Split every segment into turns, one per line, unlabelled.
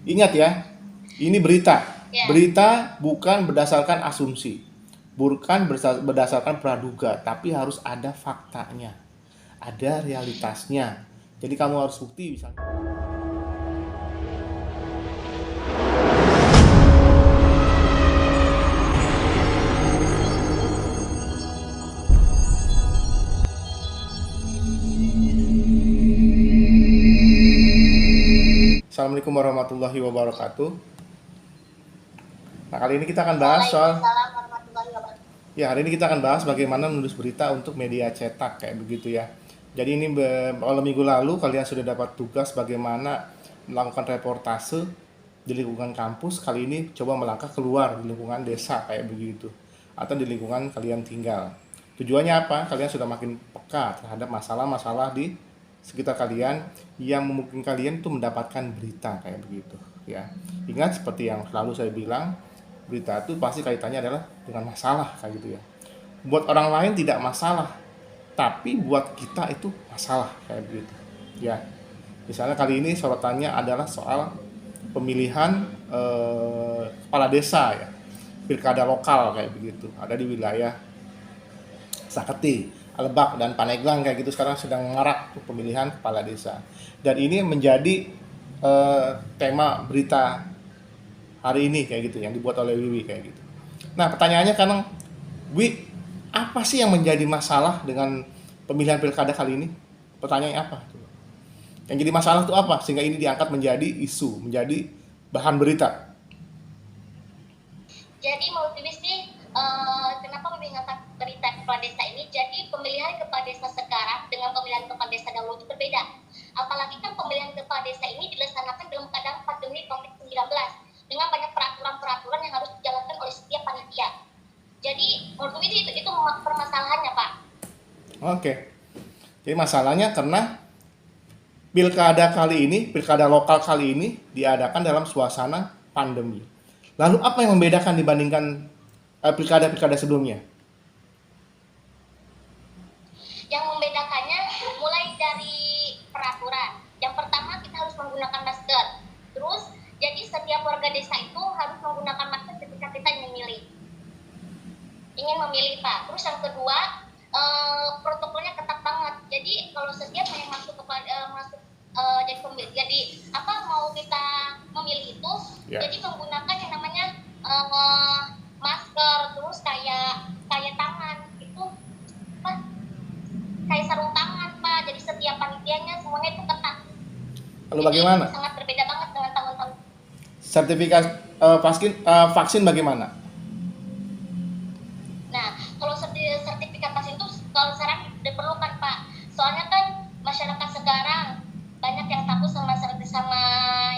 Ingat ya, ini berita.
Ya.
Berita bukan berdasarkan asumsi, bukan berdasarkan praduga, tapi harus ada faktanya, ada realitasnya. Jadi kamu harus bukti misalnya. Assalamualaikum warahmatullahi wabarakatuh. Nah, kali ini kita akan bahas soal
Waalaikumsalam warahmatullahi wabarakatuh.
hari ini kita akan bahas bagaimana menulis berita untuk media cetak kayak begitu ya. Jadi ini kalau minggu lalu kalian sudah dapat tugas bagaimana melakukan reportase di lingkungan kampus, kali ini coba melangkah keluar di lingkungan desa kayak begitu atau di lingkungan kalian tinggal. Tujuannya apa? Kalian sudah makin peka terhadap masalah-masalah di sekitar kalian yang memungkinkan kalian tuh mendapatkan berita kayak begitu ya. Ingat seperti yang selalu saya bilang, berita itu pasti kaitannya adalah dengan masalah kayak gitu ya. Buat orang lain tidak masalah, tapi buat kita itu masalah kayak begitu ya. Misalnya kali ini sorotannya adalah soal pemilihan kepala desa ya, pilkada lokal kayak begitu, ada di wilayah Saketi, Lebak dan Paneglang kayak gitu. Sekarang sedang mengarak pemilihan kepala desa, dan ini menjadi tema berita hari ini kayak gitu yang dibuat oleh Wiwi kayak gitu. Nah pertanyaannya kan, Wi, apa sih yang menjadi masalah dengan pemilihan pilkada kali ini? Pertanyaannya apa? Yang jadi masalah itu apa sehingga ini diangkat menjadi isu, menjadi bahan berita?
Jadi menurut Bibi sih, kenapa Bibi ngangkat berita kepala desa ini? Jadi pemilihan kepala desa sekarang dengan pemilihan kepala desa dahulu itu berbeda. Apalagi kan pemilihan kepala desa ini dilaksanakan dalam keadaan pandemi COVID-19 dengan banyak peraturan-peraturan yang harus dijalankan oleh setiap panitia. Jadi menurut Bibi itu permasalahannya, Pak.
Oke. Jadi masalahnya karena pilkada kali ini, pilkada lokal kali ini diadakan dalam suasana pandemi. Lalu apa yang membedakan dibandingkan pilkada-pilkada sebelumnya?
Yang membedakannya mulai dari peraturan. Yang pertama kita harus menggunakan masker. Terus jadi setiap warga desa itu harus menggunakan masker ketika kita ingin memilih Pak. Terus yang kedua, protokolnya ketat banget. Jadi kalau setiap yang masuk jadi apa mau kita memilih itu,
Ya.
jadi menggunakan yang namanya masker, terus kayak tangan itu apa? Kayak sarung tangan Pak. Jadi setiap panitianya semuanya itu ketat.
Lalu
Jadi
bagaimana?
sangat berbeda banget dengan tahun-tahun.
Sertifikat vaksin bagaimana?
Nah, kalau sertifikat vaksin itu kalau sekarang diperlukan Pak. Soalnya kan masyarakat sekarang banyak yang takut sama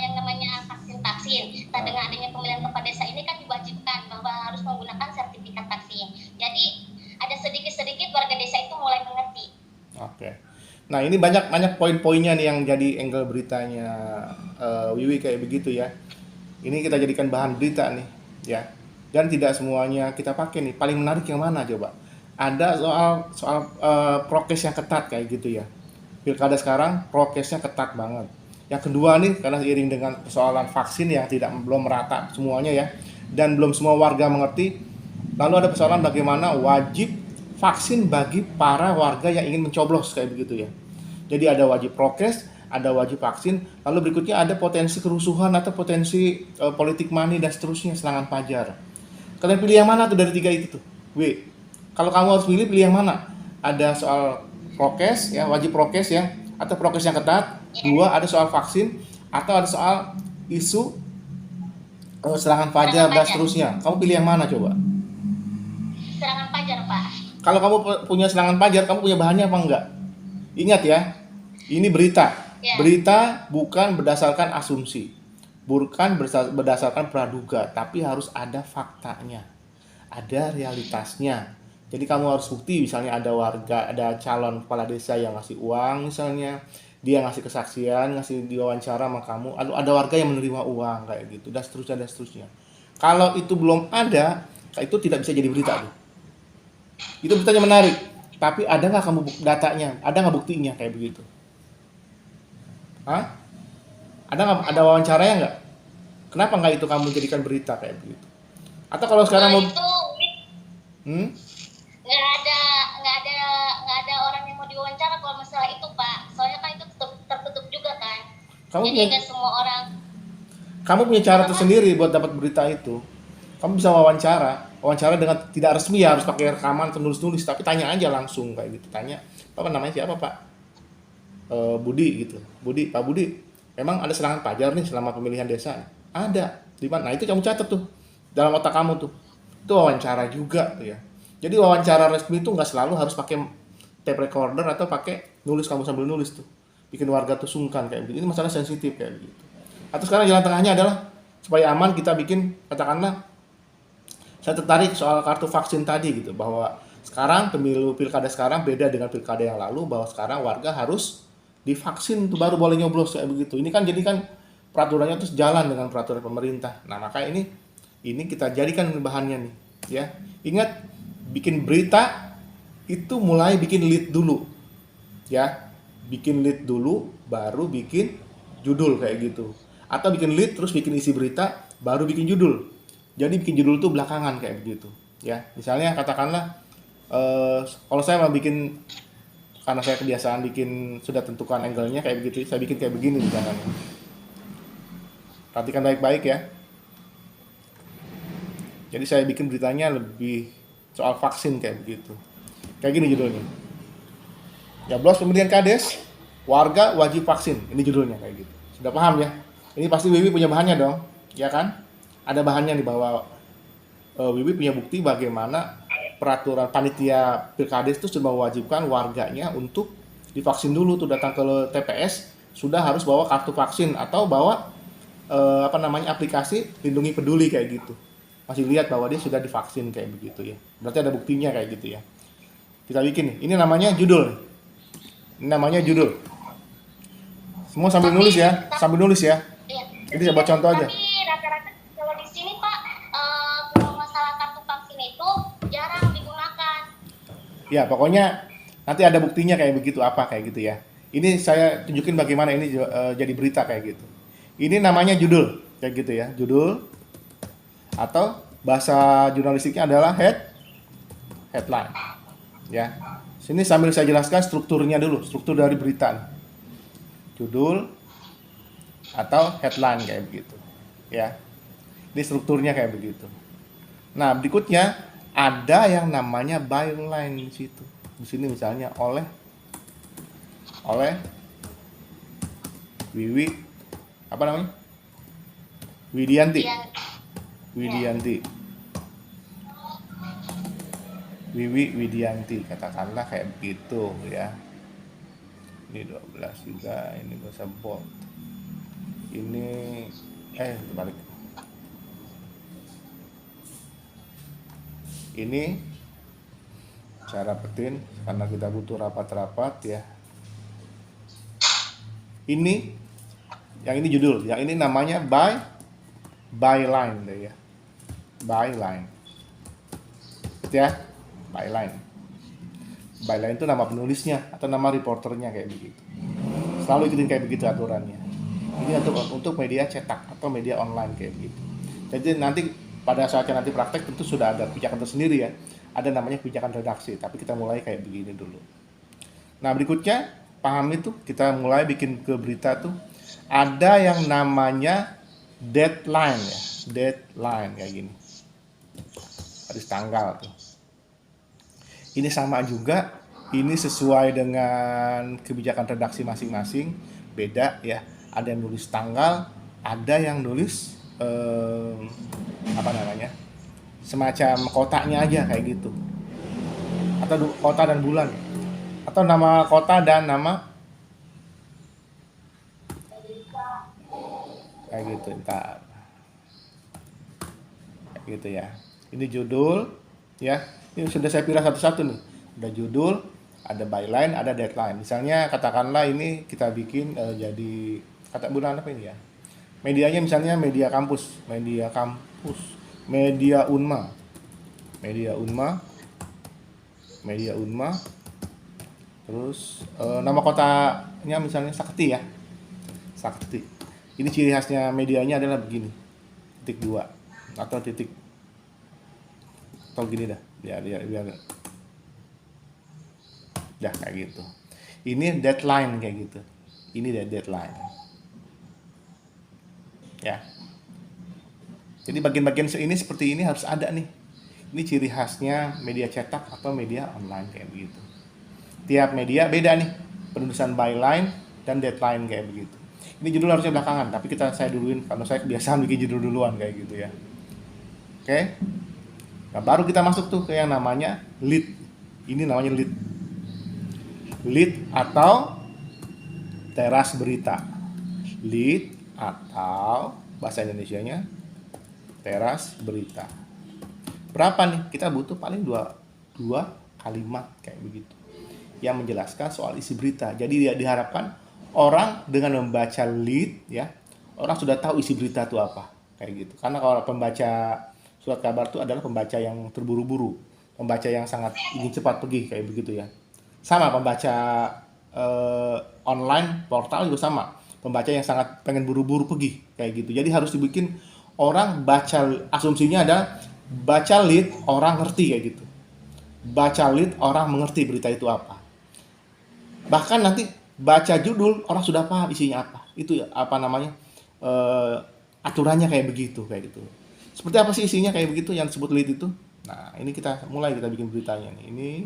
yang namanya vaksin. Nah, dengan adanya pemilihan kepala desa ini kan diwajibkan bahwa harus menggunakan sertifikat vaksin. Jadi ada sedikit-sedikit warga desa itu mulai mengerti.
Oke. Nah ini banyak poin-poinnya nih yang jadi angle beritanya Wiwi kayak begitu ya. Ini kita jadikan bahan berita nih ya. Dan tidak semuanya kita pakai nih. Paling menarik yang mana coba? Ada soal prokes yang ketat kayak gitu ya. Pilkada sekarang prokesnya ketat banget. Yang kedua nih, karena seiring dengan persoalan vaksin yang belum merata semuanya ya, dan belum semua warga mengerti. Lalu ada persoalan bagaimana wajib vaksin bagi para warga yang ingin mencoblos kayak begitu ya. Jadi ada wajib prokes, ada wajib vaksin, lalu berikutnya ada potensi kerusuhan atau potensi politik money dan seterusnya, serangan fajar. Kalian pilih yang mana tuh dari tiga itu tuh? Kalau kamu harus pilih yang mana? Ada soal prokes ya, wajib prokes ya, atau prokes yang ketat. Dua, ada soal vaksin atau ada soal isu serangan fajar dan seterusnya. Kamu pilih yang mana coba?
Serangan fajar Pak.
Kalau kamu punya serangan fajar, kamu punya bahannya apa enggak? Ingat ya, ini berita.
Ya.
Berita bukan berdasarkan asumsi, bukan berdasarkan praduga, tapi harus ada faktanya, ada realitasnya. Jadi kamu harus bukti, misalnya ada warga, ada calon kepala desa yang ngasih uang misalnya, dia ngasih kesaksian, ngasih diwawancara sama kamu, lalu ada warga yang menerima uang kayak gitu, dan seterusnya. Kalau itu belum ada, itu tidak bisa jadi berita tuh. Itu beritanya menarik, tapi ada nggak kamu datanya, ada nggak buktinya kayak begitu? Hah? Ada nggak, ada wawancaranya nggak? Kenapa nggak itu kamu jadikan berita kayak begitu? Atau kalau sekarang mau,
itu
hmm?
nggak ada nggak ada nggak ada orang yang mau diwawancara kalau masalah itu Pak, soalnya kan itu tertutup juga kan,
kamu
jadi
punya
nggak semua orang.
kamu punya cara
Apa?
tersendiri buat dapat berita itu. Kamu bisa wawancara dengan tidak resmi ya, harus pakai rekaman atau nulis-nulis, tapi tanya aja langsung kayak gitu. Tanya, Pak namanya siapa Pak? Budi gitu. Pak Budi, memang ada serangan pajar nih selama pemilihan desa? Ada. Di mana? Nah itu kamu catat tuh dalam otak kamu tuh. Itu wawancara juga tuh ya. Jadi wawancara resmi itu nggak selalu harus pakai tape recorder atau pakai nulis, kamu sambil nulis tuh. Bikin warga tuh sungkan kayak begitu. Ini masalah sensitif kayak begitu. Atau sekarang jalan tengahnya adalah supaya aman kita bikin, katakanlah saya tertarik soal kartu vaksin tadi gitu, bahwa sekarang pemilu pilkada sekarang beda dengan pilkada yang lalu, bahwa sekarang warga harus divaksin tuh baru boleh nyoblos kayak begitu. Ini kan jadi kan peraturannya terus jalan dengan peraturan pemerintah. Nah maka ini kita jadikan bahannya nih ya. Ingat, bikin berita itu mulai bikin lead dulu ya, bikin lead dulu baru bikin judul kayak gitu, atau bikin lead terus bikin isi berita baru bikin judul. Jadi bikin judul tuh belakangan kayak begitu ya. Misalnya katakanlah kalau saya mau bikin, karena saya kebiasaan bikin sudah tentukan angle-nya kayak begitu, saya bikin kayak begini misalnya. Perhatikan baik-baik ya. Jadi saya bikin beritanya lebih soal vaksin kayak begitu. Kayak gini judulnya. Jablos pemilihan Kades, warga wajib vaksin. Ini judulnya kayak gitu. Sudah paham ya? Ini pasti Wiwi punya bahannya dong, ya kan? Ada bahannya di bawah. Wiwi punya bukti bagaimana peraturan panitia Pilkades itu sudah mewajibkan warganya untuk divaksin dulu tuh, datang ke TPS sudah harus bawa kartu vaksin atau bawa aplikasi Lindungi Peduli kayak gitu. Masih lihat bahwa dia sudah divaksin kayak begitu ya. Berarti ada buktinya kayak gitu ya. Kita bikin nih. Ini namanya judul. Ini namanya judul. Semua sambil nulis ya, sambil nulis ya.
Iya.
Ini saya buat contoh aja.
Tapi rata-rata kalau di sini Pak, kalau masalah kartu vaksin itu jarang digunakan.
Ya, pokoknya nanti ada buktinya kayak begitu apa kayak gitu ya. Ini saya tunjukin bagaimana ini jadi berita kayak gitu. Ini namanya judul kayak gitu ya, judul, atau bahasa jurnalistiknya adalah headline. Ya. Sini sambil saya jelaskan strukturnya dulu, struktur dari berita nih. Judul atau headline kayak begitu. Ya. Ini strukturnya kayak begitu. Nah, berikutnya ada yang namanya byline di situ. Di sini misalnya oleh Wiwi apa namanya? Widianti.
Iya.
Widianti. Wiwi Widianti, katakanlah kayak begitu ya. Ini 12 juga, ini gak usah bold. Ini terbalik. Ini cara petin karena kita butuh rapat-rapat ya. Ini yang ini judul, yang ini namanya byline deh ya. Byline. Ya, byline. Byline itu nama penulisnya atau nama reporternya kayak begitu. Selalu ikutin kayak begitu aturannya. Ini untuk media cetak atau media online kayak begitu. Jadi nanti pada saatnya nanti praktek tentu sudah ada pijakan tersendiri ya. Ada namanya pijakan redaksi, tapi kita mulai kayak begini dulu. Nah, berikutnya paham itu kita mulai bikin ke berita tuh ada yang namanya deadline ya. Deadline kayak gini. Harus tanggal tuh. Ini sama juga, ini sesuai dengan kebijakan redaksi masing-masing, beda ya. Ada yang nulis tanggal, ada yang nulis semacam kotaknya aja kayak gitu, atau kota dan bulan, atau nama kota dan nama kayak gitu. Ntar kayak gitu ya. Ini judul ya. Ini sudah saya pilih satu-satu nih. Ada judul, ada byline, ada deadline. Misalnya katakanlah ini kita bikin jadi kata bulan apa ini ya? Medianya misalnya media kampus, media Unma. Terus nama kotanya misalnya Sakti ya. Sakti. Ini ciri khasnya medianya adalah begini. titik 2 atau titik atau gini dah biar dah kayak gitu. Ini deadline kayak gitu. Ini deadline ya. Jadi bagian-bagian ini seperti ini harus ada nih. Ini ciri khasnya media cetak atau media online kayak begitu. Tiap media beda nih penulisan byline dan deadline kayak begitu. Ini judul harusnya belakangan, tapi saya duluin karena saya kebiasaan bikin judul duluan kayak gitu ya. Oke. Nah, baru kita masuk tuh ke yang namanya lead. Ini namanya lead. Lead atau teras berita. Lead atau bahasa Indonesianya teras berita. Berapa nih? Kita butuh paling dua kalimat kayak begitu yang menjelaskan soal isi berita. Jadi diharapkan orang dengan membaca lead ya, orang sudah tahu isi berita itu apa kayak gitu. Karena kalau pembaca surat kabar itu adalah pembaca yang terburu-buru, pembaca yang sangat ingin cepat pergi kayak begitu ya. Sama pembaca online portal juga sama, pembaca yang sangat pengen buru-buru pergi kayak gitu. Jadi harus dibikin orang baca, asumsinya adalah baca lead orang ngerti kayak gitu. Baca lead orang mengerti berita itu apa. Bahkan nanti baca judul orang sudah paham isinya apa. Itu apa namanya aturannya kayak begitu kayak gitu. Seperti apa sih isinya kayak begitu yang disebut lead itu? Nah ini kita bikin beritanya nih.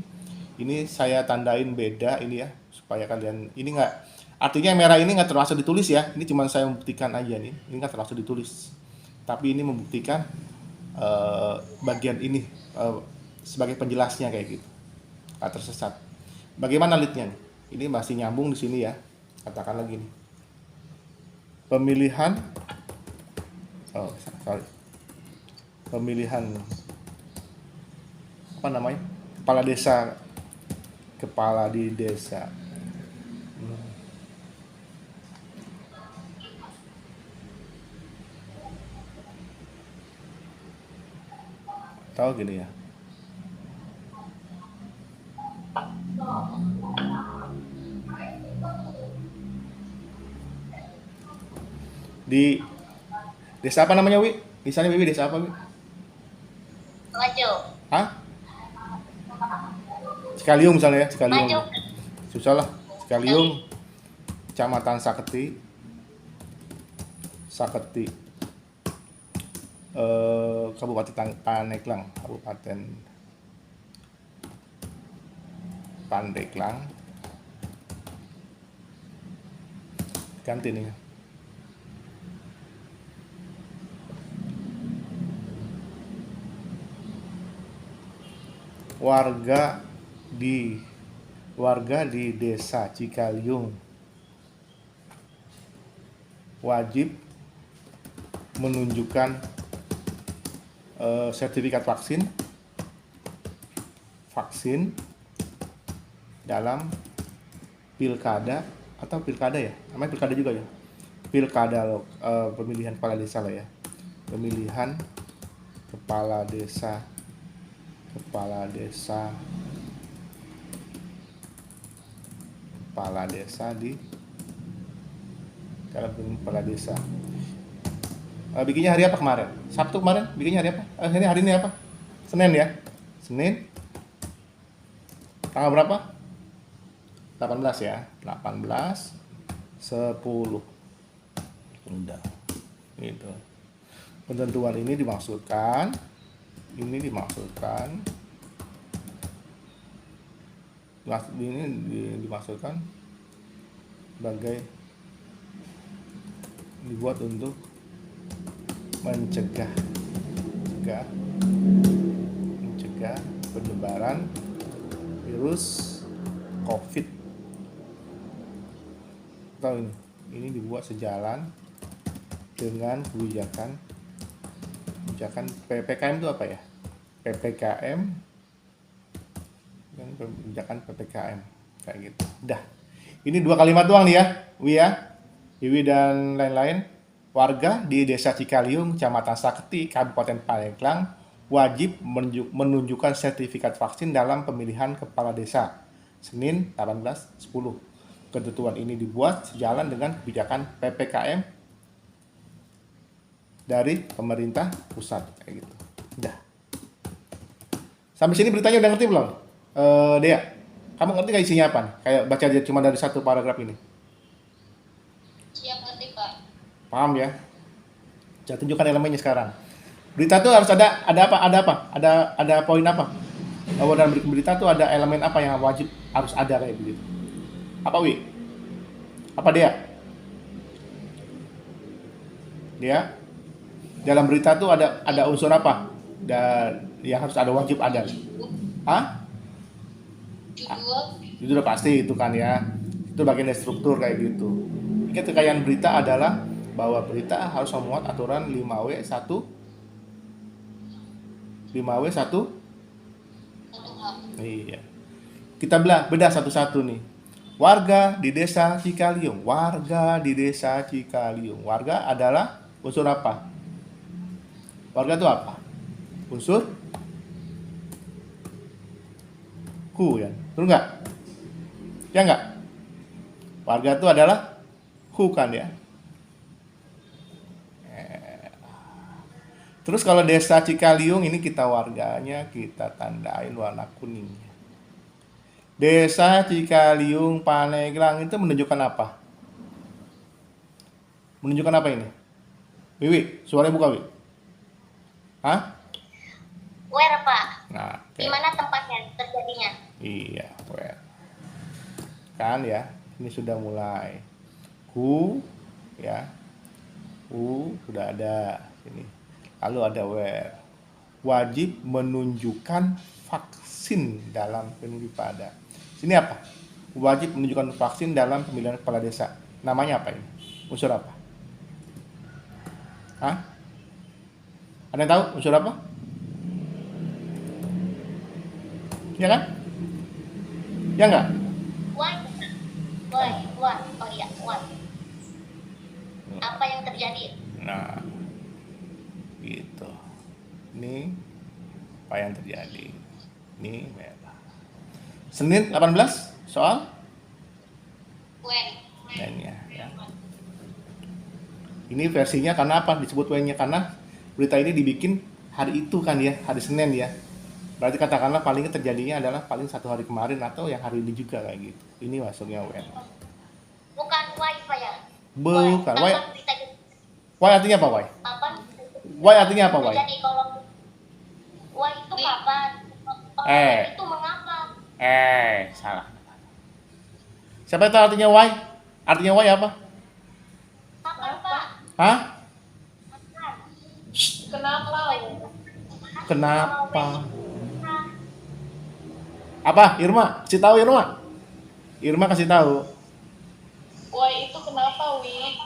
Ini saya tandain beda ini ya supaya kalian ini nggak, artinya merah ini nggak termasuk ditulis ya. Ini cuma saya membuktikan aja nih. Ini nggak termasuk ditulis. Tapi ini membuktikan bagian ini sebagai penjelasnya kayak gitu. Nggak tersesat. Bagaimana leadnya nih? Ini masih nyambung di sini ya. Katakan lagi nih. Pemilihan apa namanya? Kepala di desa. Tahu gini ya. Di desa apa namanya, Wi? Misalnya Wiwi desa apa, Wi?
Maju.
Hah? Cikaliung misalnya ya, Cikaliung.
Maju.
Susah lah. Cikaliung, Kecamatan Saketi. Kabupaten Pandeglang, ganti nih. Warga di desa Cikaliung wajib menunjukkan sertifikat vaksin dalam pilkada ya, namanya pilkada juga ya, pemilihan kepala desa lah ya, pemilihan kepala desa di dalam kepala desa. Bikinnya hari apa kemarin? Sabtu kemarin bikinnya hari apa? Hari ini apa? Senin ya? Senin tanggal berapa? 18 ya? 18/10. Udah. Gitu. Ketentuan ini dimaksudkan sebagai dibuat untuk mencegah penyebaran virus COVID. Atau ini dibuat sejalan dengan kebijakan PPKM itu apa ya? PPKM dan kebijakan PPKM kayak gitu. Dah. Ini 2 kalimat doang nih ya, Wiwi dan lain-lain. Warga di Desa Cikaliung, Kecamatan Saketi, Kabupaten Pandeglang wajib menunjukkan sertifikat vaksin dalam pemilihan kepala desa. Senin 18/10. Ketentuan ini dibuat sejalan dengan kebijakan PPKM dari pemerintah pusat kayak gitu. Udah. Sampai sini beritanya udah ngerti belum? Dea, kamu ngerti gak isinya apa nih? Kayak baca aja cuma dari satu paragraf ini.
Siap ngerti Pak.
Paham ya? Saya tunjukkan elemennya sekarang. Berita tuh harus ada apa? Ada apa? Ada poin apa? Bahwa dalam berita tuh ada elemen apa yang wajib harus ada kayak begitu. Apa Wi? Apa Dea? Dia dalam berita tuh ada unsur apa? Dan yang harus ada wajib ada. Hah?
Judul.
Itu udah pasti itu kan ya. Itu bagian dari struktur kayak gitu. Ingat kekayaan berita adalah bahwa berita harus memuat aturan 5W1
Satu hal.
Iya. Kita bedah satu-satu nih. Warga di desa Cikaliung. Warga di desa Cikaliung. Warga adalah unsur apa? Warga itu apa? Unsur ku ya. Betul nggak? Ya nggak? Warga itu adalah ku kan ya. Terus kalau desa Cikaliung ini kita warganya kita tandain warna kuning. Desa Cikaliung Paneglang itu menunjukkan apa? Menunjukkan apa ini? Wiwi, suaranya buka Wiwi. Hah?
Where Pak?
Nah,
Di mana tempatnya terjadinya?
Iya, well. Kan ya, ini sudah mulai. Who, ya. Who sudah ada ini. Lalu ada where. Wajib menunjukkan vaksin dalam pemilih pada. Sini apa? Wajib menunjukkan vaksin dalam pemilihan kepala desa. Namanya apa ini? Unsur apa? Hah? Ada yang tahu unsur apa? Ya kan? Ya enggak?
Why? Oh iya, why? Apa yang terjadi?
Nah, gitu. Ini apa yang terjadi? Ini merah. Senin 18 soal
When?
N-nya ya. Ini versinya karena apa disebut W-nya? Karena berita ini dibikin hari itu kan ya, hari Senin ya. Berarti katakanlah paling terjadinya adalah paling satu hari kemarin atau yang hari ini juga kayak gitu. Ini masuknya W.
Bukan why Pak ya?
Bukan.
Kapan
Y,
berita
Y artinya apa Y?
kapan
Y artinya apa Y?
terjadi? Kalau why itu kapan? Itu mengapa?
Salah. Siapa tahu artinya Y? Artinya Y apa?
Kapan Pak?
Hah?
Kapan?
Kenapa?
Kenapa? Apa? Irma, kasih tahu Irma. Irma kasih tahu.
Why itu kenapa, Wi?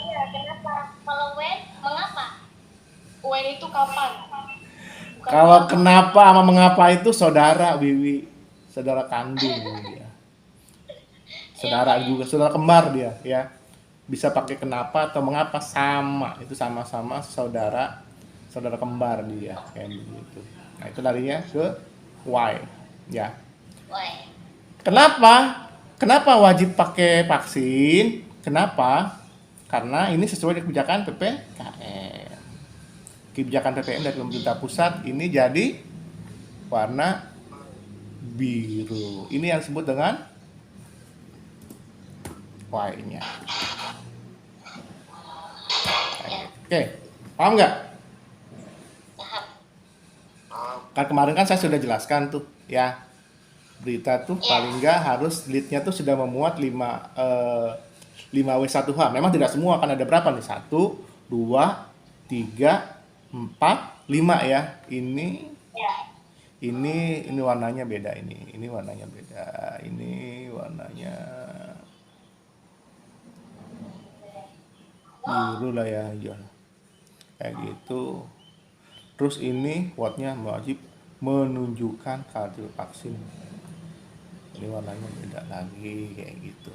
Iya, kenapa? Kalau when, mengapa?
When itu kapan? Bukan
Kalau
kenapa.
kenapa sama mengapa itu saudara Wiwi, saudara kandung dia. Saudara juga, saudara kembar dia ya. Bisa pakai kenapa atau mengapa sama, itu sama-sama saudara kembar dia kayak begitu. Nah, itu larinya ke why ya.
Why?
Kenapa? Kenapa wajib pakai vaksin? Kenapa? Karena ini sesuai dengan kebijakan PPKM. Kebijakan PPKM dari pemerintah pusat ini jadi warna biru. Ini yang disebut dengan Y-nya. Oke, paham nggak?
Paham.
Kan kemarin kan saya sudah jelaskan tuh ya. Berita tuh paling nggak harus lead-nya tuh sudah memuat 5W1H. Memang tidak semua, kan ada berapa nih? 1, 2, 3, 4, 5 ya. Ini warnanya beda ini. Ini warnanya beda. Ini warnanya biru lah ya, hijau. Kayak gitu. Terus ini wordnya wajib menunjukkan kartu vaksin. Ini warnanya beda lagi kayak gitu.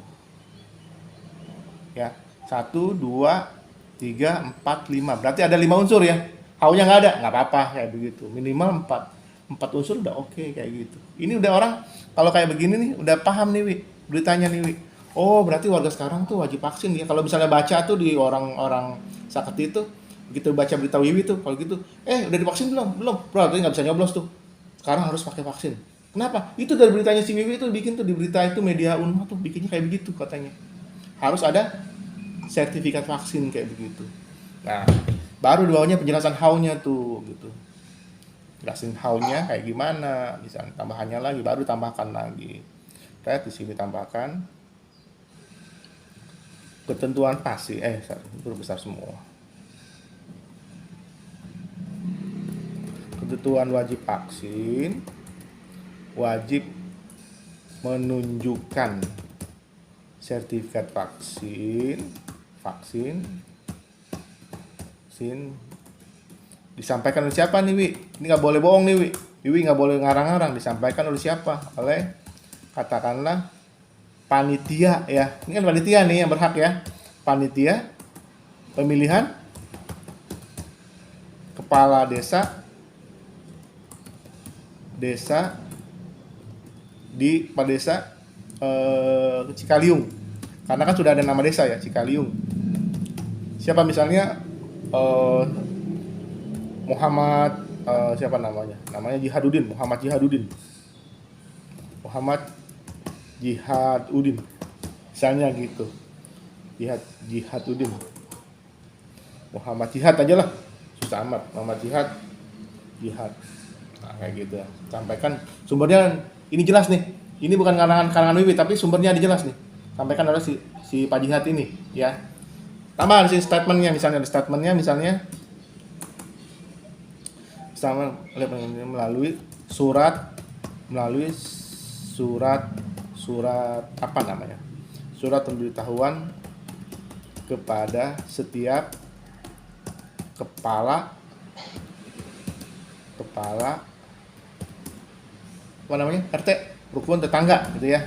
Ya, 1, 2, 3, 4, 5. Berarti ada 5 unsur ya. Haunya nggak ada, nggak apa-apa kayak begitu. Minimal 4 unsur udah oke kayak gitu. Ini udah orang kalau kayak begini nih udah paham nih Wi, beritanya nih Wi. Oh, berarti warga sekarang tuh wajib vaksin ya. Kalau misalnya baca tuh di orang-orang sakit itu Begitu baca berita Wiwi tuh, kalau gitu, udah divaksin belum? Belum. Berarti nggak bisa nyoblos tuh. Sekarang harus pakai vaksin. Kenapa? Itu dari beritanya si Wiwi tuh bikin tuh di berita itu media Unma tuh bikinnya kayak begitu katanya. Harus ada sertifikat vaksin kayak begitu. Nah, baru di bawahnya penjelasan how-nya tuh gitu. Jelasin how-nya kayak gimana, misalnya tambahannya lagi, baru tambahkan lagi. Kayak di sini tambahkan ketentuan pasti, huruf besar semua. Ketentuan wajib vaksin, wajib menunjukkan sertifikat vaksin disampaikan oleh siapa nih, Wi? Ini nggak boleh bohong nih, Wi. Wiwi nggak boleh ngarang-ngarang. Disampaikan oleh siapa? Oleh katakanlah panitia ya. Ini kan panitia nih yang berhak ya. Panitia pemilihan kepala desa di desa Cikaliung. Karena kan sudah ada nama desa ya, Cikaliung. Siapa misalnya Muhammad siapa namanya? Namanya Jihadudin, Muhammad Jihadudin. Misalnya gitu. Jihadudin. Muhammad Jihad aja lah. Susah amat. Muhammad Jihad. Nah, kayak gitu ya. Sampaikan sumbernya ini jelas nih. Ini bukan karangan Wiwi tapi sumbernya jelas nih. Sampaikan oleh si Pak Jihad ini ya. Tambah di statementnya misalnya sama melalui surat apa namanya? Surat pemberitahuan kepada setiap kepala apa namanya? RT, rukun tetangga gitu ya.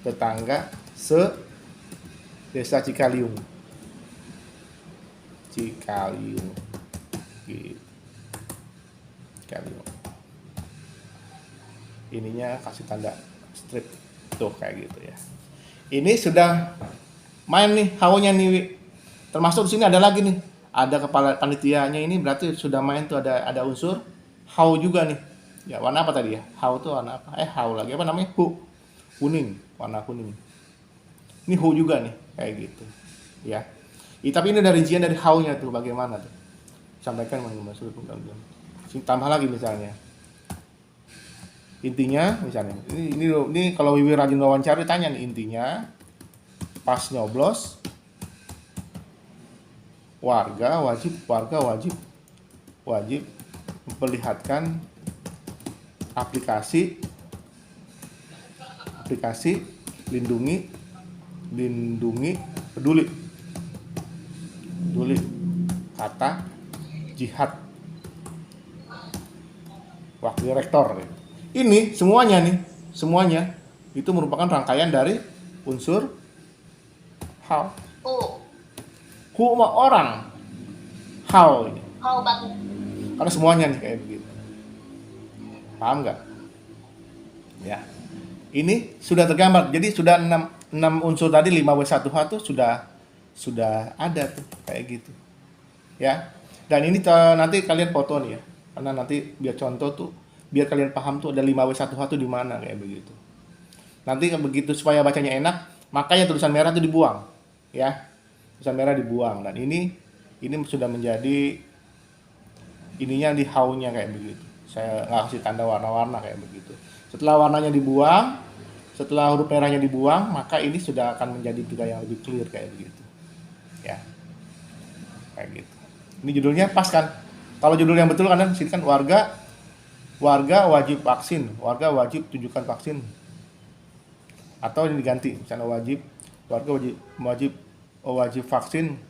Tetangga desa Cikaliung. Gitu. Ininya kasih tanda strip tuh kayak gitu ya. Ini sudah main nih how-nya nih. Termasuk di sini ada lagi nih. Ada kepala panitianya ini berarti sudah main tuh ada unsur how juga nih. Ya, warna apa tadi ya? How tuh warna apa? How lagi apa namanya? Kuning, warna kuning. Ini how juga nih kayak gitu. Ya. Tapi ini dari rincian dari how-nya tuh bagaimana tuh. Sampaikan masuk tambah lagi misalnya. Intinya misalnya ini kalau Wiwi rajin wawancara ditanya nih intinya pas nyoblos warga wajib memperlihatkan aplikasi lindungi peduli kata jihad wakil rektor. Ini semuanya itu merupakan rangkaian dari unsur how. Who mah orang, how ini.
How bagus.
Karena semuanya nih kayak begitu. Paham nggak? Ya. Ini sudah tergambar. Jadi sudah 6 unsur tadi 5W1H tuh sudah ada tuh kayak gitu. Ya. Dan ini nanti kalian foto nih ya. Karena nanti biar contoh tuh biar kalian paham tuh ada 5W1H tuh di mana kayak begitu. Nanti begitu supaya bacanya enak, makanya tulisan merah tuh dibuang. Ya. Tulisan merah dibuang dan ini sudah menjadi ininya di how-nya kayak begitu. Saya nggak kasih tanda warna-warna kayak begitu. Setelah warnanya dibuang, setelah huruf merahnya dibuang, maka ini sudah akan menjadi berita yang lebih clear kayak begitu. Ya. Kayak gitu. Ini judulnya pas kan? Kalau judul yang betul kan sini kan warga wajib vaksin, warga wajib tunjukkan vaksin. Atau ini diganti, misalnya warga wajib vaksin,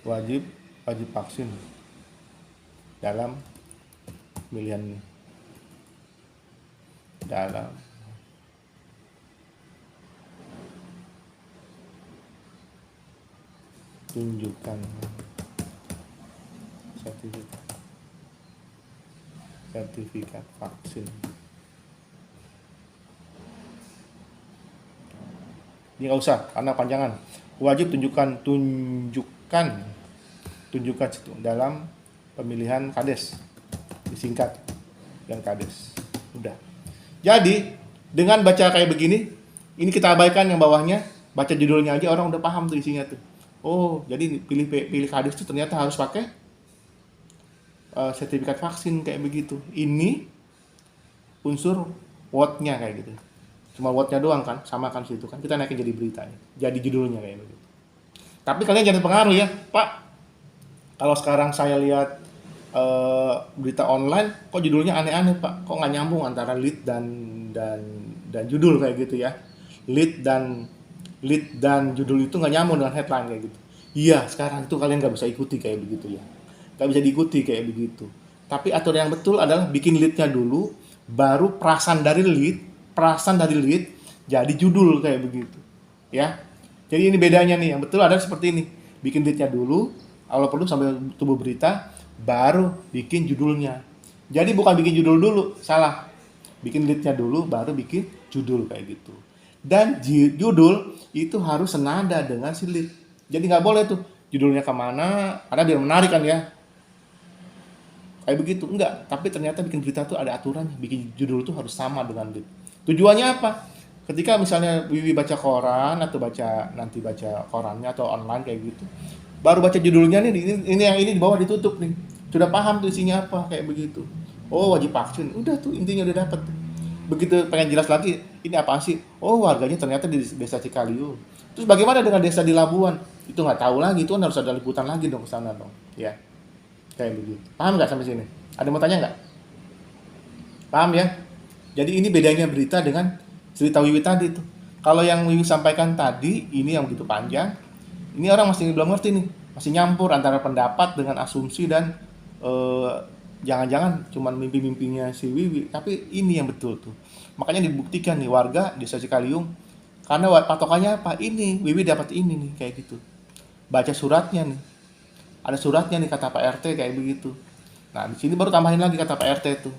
wajib vaksin dalam pemilihan tunjukkan sertifikat vaksin. Ini nggak usah karena panjangan. wajib tunjukkan situ dalam pemilihan kades, disingkat yang kades. Udah. Jadi dengan baca kayak begini, ini kita abaikan yang bawahnya, baca judulnya aja orang udah paham tuh isinya tuh. Oh, jadi pilih kades itu ternyata harus pakai sertifikat vaksin kayak begitu. Ini unsur word-nya kayak gitu. Cuma word-nya doang kan, sama kan situ kan. Kita naikin jadi beritanya, jadi judulnya kayak begitu. Tapi kalian jangan terpengaruh ya, Pak. Kalau sekarang saya lihat berita online, kok judulnya aneh-aneh Pak. Kok nggak nyambung antara lead dan judul kayak gitu ya. Lead dan judul itu nggak nyambung dengan headline kayak gitu. Iya, sekarang itu kalian nggak bisa ikuti kayak begitu ya. Nggak bisa diikuti kayak begitu. Tapi aturan yang betul adalah bikin leadnya dulu, baru perasan dari lead jadi judul kayak begitu. Ya. Jadi ini bedanya nih. Yang betul adalah seperti ini. Bikin leadnya dulu, kalau perlu sampai tubuh berita, baru bikin judulnya. Jadi bukan bikin judul dulu, salah. Bikin leadnya dulu, baru bikin judul kayak gitu. Dan judul itu harus senada dengan si lead. Jadi nggak boleh tuh judulnya kemana, karena biar menarik kan ya. Kayak begitu, enggak. Tapi ternyata bikin berita tuh ada aturannya. Bikin judul tuh harus sama dengan lead. Tujuannya apa? Ketika misalnya Wiwi baca koran atau baca korannya atau online kayak gitu, baru baca judulnya nih, ini yang ini di bawah ditutup nih. Sudah paham tuh isinya apa kayak begitu. Oh, wajib vaksin. Udah tuh intinya udah dapet. Begitu pengen jelas lagi, ini apa sih? Oh, warganya ternyata di desa Cikaliu. Terus bagaimana dengan desa di Labuan? Itu nggak tahu lagi, itu kan harus ada liputan lagi dong ke sana dong. Ya, kayak begitu. Paham nggak sampai sini? Ada mau tanya nggak? Paham ya? Jadi ini bedanya berita dengan cerita Wiwi tadi tuh. Kalau yang Wiwi sampaikan tadi, ini yang begitu panjang, ini orang masih belum ngerti nih, masih nyampur antara pendapat dengan asumsi dan jangan-jangan cuma mimpi-mimpinya si Wiwi, tapi ini yang betul tuh. Makanya dibuktikan nih warga desa Cikaliung, karena patokannya apa? Ini Wiwi dapat ini nih kayak gitu. Baca suratnya nih, ada suratnya nih kata Pak RT kayak begitu. Nah di sini baru tambahin lagi kata Pak RT tuh.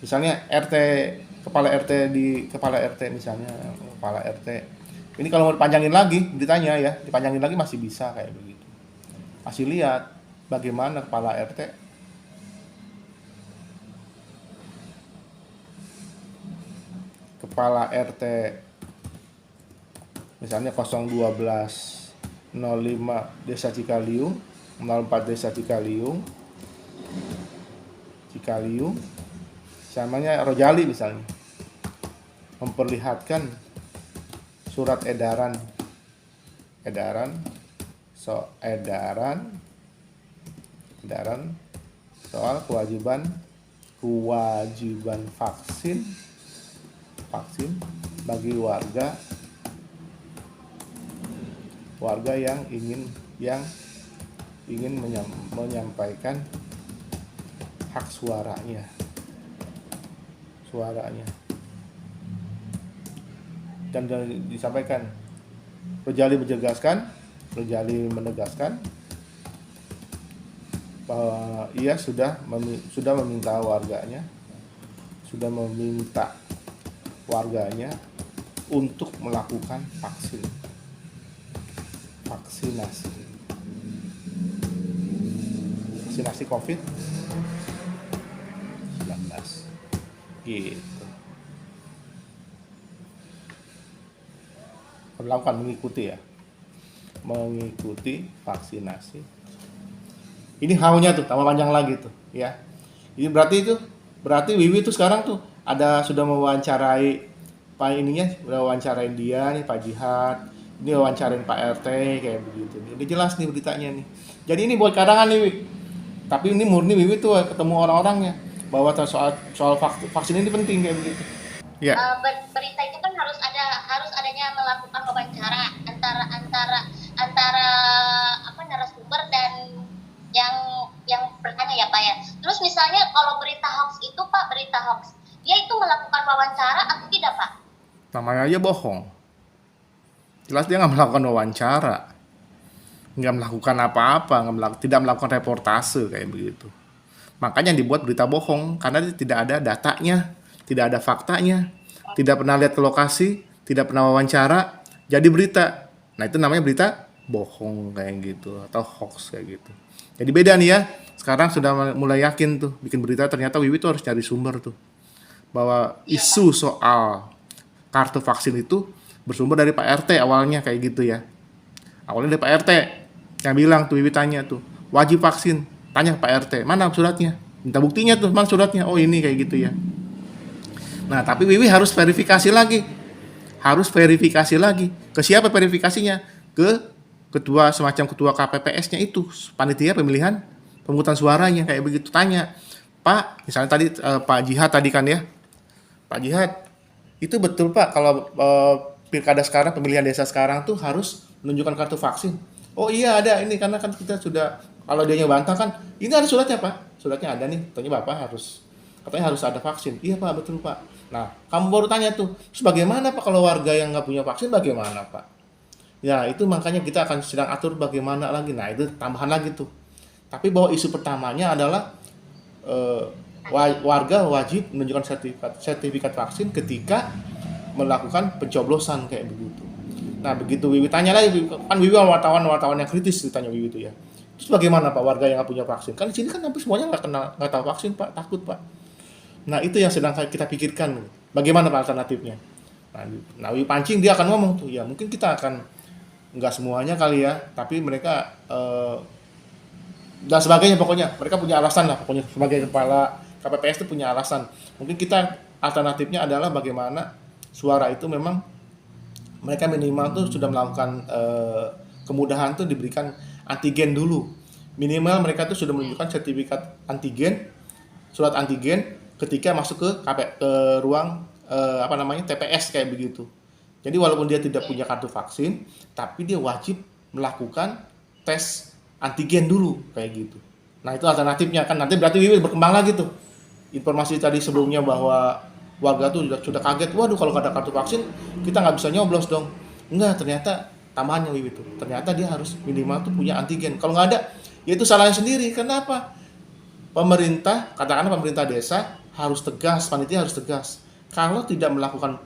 Misalnya kepala RT misalnya, kepala RT. Ini kalau mau dipanjangin lagi, ditanya ya, dipanjangin lagi masih bisa kayak begitu. Masih lihat bagaimana kepala RT misalnya 01205 Desa Cikaliung 04 Desa Cikaliung samanya Rojali misalnya memperlihatkan surat edaran soal kewajiban vaksin bagi warga yang ingin menyampaikan hak suaranya. Dan disampaikan Rojali menegaskan bahwa ia sudah meminta warganya untuk melakukan vaksinasi COVID-19 gitu. Melakukan mengikuti vaksinasi. Ini haunya tuh tambah panjang lagi tuh ya. Ini berarti Wiwi tuh sekarang tuh sudah mewawancarai wawancarain dia nih Pak Jihad, ini wawancarain Pak RT kayak begitu. Ini jelas nih beritanya nih. Jadi ini buat karangan nih Wiwi. Tapi ini murni Wiwi tuh ketemu orang-orangnya bahwa soal vaksin ini penting kayak begitu. Ya.
Berita itu kan harus adanya melakukan wawancara antara narasumber dan yang bertanya ya Pak ya. Terus misalnya kalau berita hoax dia itu melakukan wawancara atau tidak Pak?
Namanya aja bohong. Jelas dia nggak melakukan wawancara, nggak melakukan apa-apa, tidak melakukan reportase kayak begitu. Makanya dibuat berita bohong karena tidak ada datanya, tidak ada faktanya, tidak pernah lihat ke lokasi, tidak pernah wawancara, jadi berita. Nah itu namanya berita bohong kayak gitu atau hoax kayak gitu. Jadi beda nih ya. Sekarang sudah mulai yakin tuh bikin berita, ternyata Wiwi tuh harus cari sumber tuh bahwa
Iya, Pak.
isu soal kartu vaksin itu bersumber dari Pak RT awalnya kayak gitu ya. Awalnya dari Pak RT yang bilang tuh, Wiwi tanya tuh, wajib vaksin. Tanya Pak RT, mana suratnya? Minta buktinya tuh, mana suratnya? Oh ini kayak gitu ya. Nah tapi Wiwi harus verifikasi lagi. Harus verifikasi lagi. Ke siapa verifikasinya? Ke ketua, semacam ketua KPPS-nya itu, panitia pemilihan pemungutan suaranya kayak begitu. Tanya, Pak, misalnya tadi Pak Jihad tadi kan ya, Pak Jihad, itu betul Pak kalau pilkada sekarang, pemilihan desa sekarang tuh harus menunjukkan kartu vaksin. Oh iya ada ini, karena kan kita sudah, kalau dia bantah kan, ini ada suratnya Pak, suratnya ada nih, katanya Bapak harus, katanya harus ada vaksin. Iya Pak, betul Pak. Nah, kamu baru tanya tuh, terus bagaimana Pak kalau warga yang nggak punya vaksin bagaimana Pak? Ya itu makanya kita akan sedang atur bagaimana lagi. Nah itu tambahan lagi tuh. Tapi bahwa isu pertamanya adalah eh, warga wajib menunjukkan sertifikat vaksin ketika melakukan pencoblosan kayak begitu. Nah begitu Wiwi tanya lagi, kan Wiwi wartawan yang kritis ditanya Wiwi itu ya. Terus bagaimana Pak warga yang nggak punya vaksin? Kan di sini kan hampir semuanya nggak tahu vaksin Pak, takut Pak. Nah itu yang sedang kita pikirkan. Bagaimana Pak alternatifnya? Nah Wiwi pancing dia akan ngomong tuh, ya mungkin kita akan nggak semuanya kali ya, tapi mereka dan sebagainya, pokoknya mereka punya alasan lah, pokoknya sebagai kepala KPPS itu punya alasan. Mungkin kita alternatifnya adalah bagaimana suara itu memang mereka minimal tuh sudah melakukan kemudahan tuh diberikan antigen dulu, minimal mereka tuh sudah menunjukkan sertifikat antigen, surat antigen ketika masuk ke ruang TPS kayak begitu. Jadi walaupun dia tidak punya kartu vaksin, tapi dia wajib melakukan tes antigen dulu kayak gitu. Nah itu alternatifnya kan, nanti berarti Wiwi berkembang lagi tuh. Informasi tadi sebelumnya bahwa warga tuh sudah kaget, waduh kalau nggak ada kartu vaksin kita nggak bisa nyoblos dong. Enggak, ternyata tambahannya Wiwi tuh, ternyata dia harus minimal tuh punya antigen. Kalau nggak ada, ya itu salahnya sendiri. Kenapa? Pemerintah, katakanlah pemerintah desa harus tegas, panitia harus tegas. Kalau tidak melakukan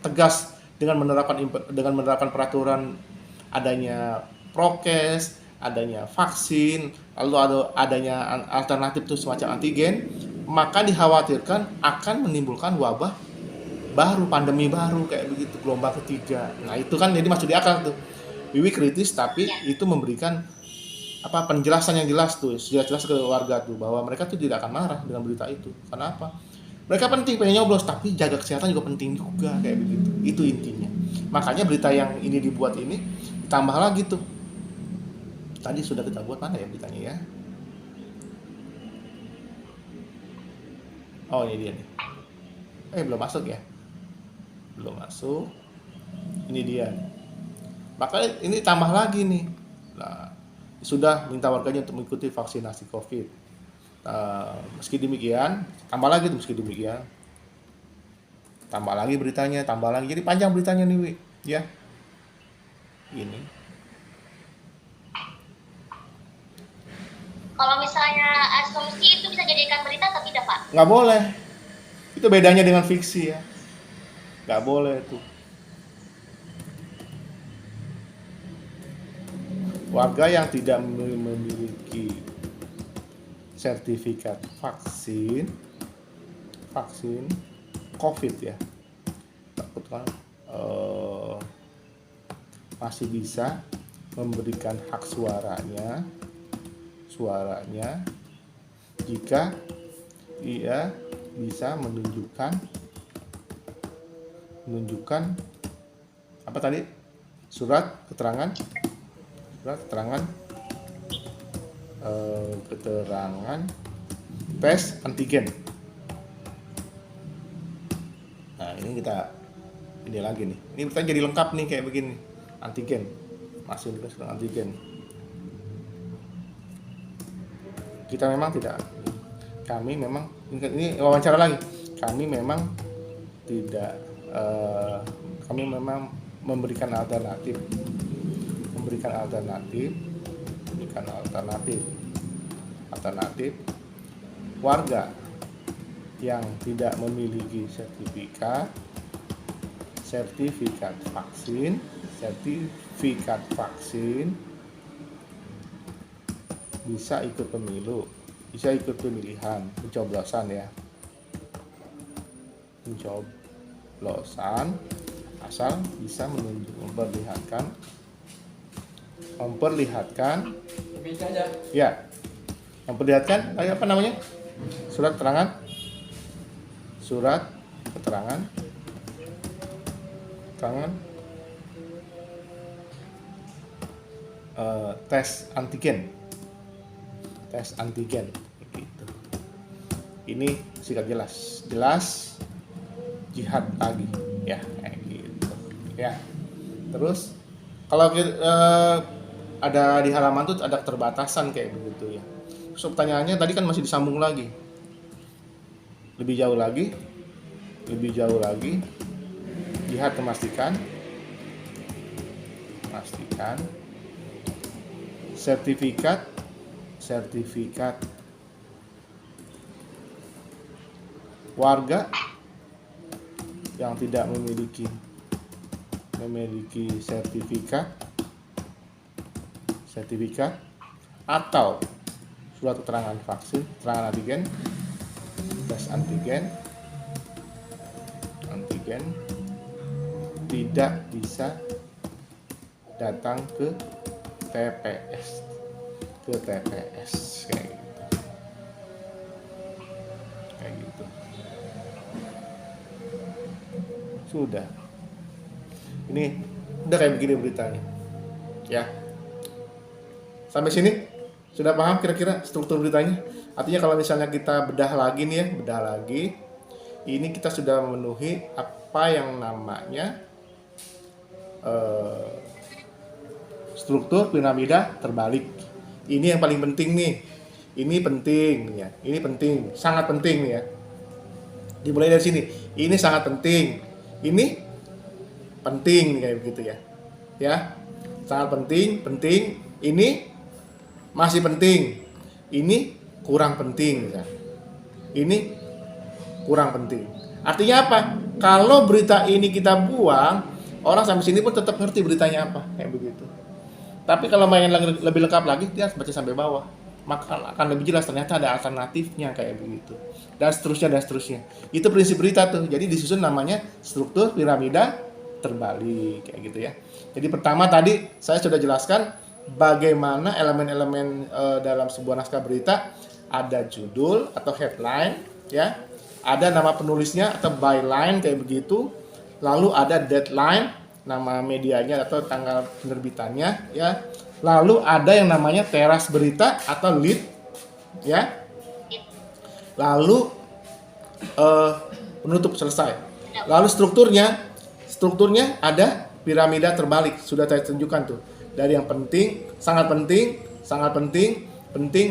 tegas dengan menerapkan peraturan adanya prokes, adanya vaksin, lalu adanya alternatif tuh semacam antigen, maka dikhawatirkan akan menimbulkan wabah baru, pandemi baru kayak begitu, gelombang ketiga. Nah itu kan jadi masuk di akal tuh. Wiwi kritis tapi itu memberikan penjelasan yang jelas tuh, jelas ke warga tuh bahwa mereka tuh tidak akan marah dengan berita itu. Kenapa? Mereka penting pengen nyoblos, tapi jaga kesehatan juga penting juga kayak begitu. Itu intinya. Makanya berita yang ini dibuat ini ditambah lagi tuh. Tadi sudah kita buat, mana ya beritanya ya? Oh ini dia nih. Belum masuk ya? Belum masuk. Ini dia. Makanya ini tambah lagi nih. Nah, sudah minta warganya untuk mengikuti vaksinasi COVID. Meski demikian, tambah lagi tuh, meski demikian, tambah lagi beritanya, tambah lagi, jadi panjang beritanya nih Wi, ya. Ini.
Kalau misalnya asumsi itu bisa jadikan berita atau tidak, Pak?
Nggak boleh. Itu bedanya dengan fiksi ya. Nggak boleh tuh. Warga yang tidak memiliki sertifikat vaksin COVID ya, takut kan masih bisa memberikan hak suaranya jika ia bisa menunjukkan apa tadi, surat keterangan tes antigen. Nah ini lagi nih, ini kita jadi lengkap nih kayak begini, antigen, masih tes antigen. Kita memang tidak, kami memang ini wawancara lagi, kami memang tidak, kami memang memberikan alternatif warga yang tidak memiliki sertifikat vaksin, sertifikat vaksin, bisa ikut pemilu, bisa ikut pemilihan, pencoblosan ya, pencoblosan, asal bisa memperlihatkan ya, memperlihatkan apa namanya, surat keterangan tes antigen gitu. Ini sikap jelas jihad lagi ya, kayak gitu ya. Terus kalau ada di halaman tuh ada keterbatasan kayak begitu ya. Terus pertanyaannya tadi kan masih disambung lagi, lebih jauh lagi, jihad memastikan sertifikat warga yang tidak memiliki sertifikat atau surat keterangan vaksin, keterangan antigen, tes antigen tidak bisa datang ke TPS kayak gitu. Sudah. Ini udah kayak begini beritanya. Ya. Sampai sini sudah paham kira-kira struktur beritanya? Artinya kalau misalnya kita bedah lagi, ini kita sudah memenuhi apa yang namanya struktur piramida terbalik. Ini yang paling penting nih. Ini penting ya. Ini penting, sangat penting nih ya. Dimulai dari sini. Ini sangat penting. Ini penting nih, kayak begitu ya. Ya. Sangat penting. Ini masih penting. Ini kurang penting ya. Ini kurang penting. Artinya apa? Kalau berita ini kita buang, orang sampai sini pun tetap ngerti beritanya apa, kayak begitu. Tapi kalau main lebih lengkap lagi, dia harus baca sampai bawah, maka akan lebih jelas ternyata ada alternatifnya kayak begitu. Dan seterusnya. Itu prinsip berita tuh. Jadi disusun namanya struktur piramida terbalik kayak gitu ya. Jadi pertama tadi saya sudah jelaskan bagaimana elemen-elemen dalam sebuah naskah berita. Ada judul atau headline ya. Ada nama penulisnya atau byline kayak begitu. Lalu ada deadline, nama medianya atau tanggal penerbitannya ya. Lalu ada yang namanya teras berita atau lead ya. Lalu penutup selesai. Lalu strukturnya ada piramida terbalik, sudah saya tunjukkan tuh. Dari yang penting, sangat penting,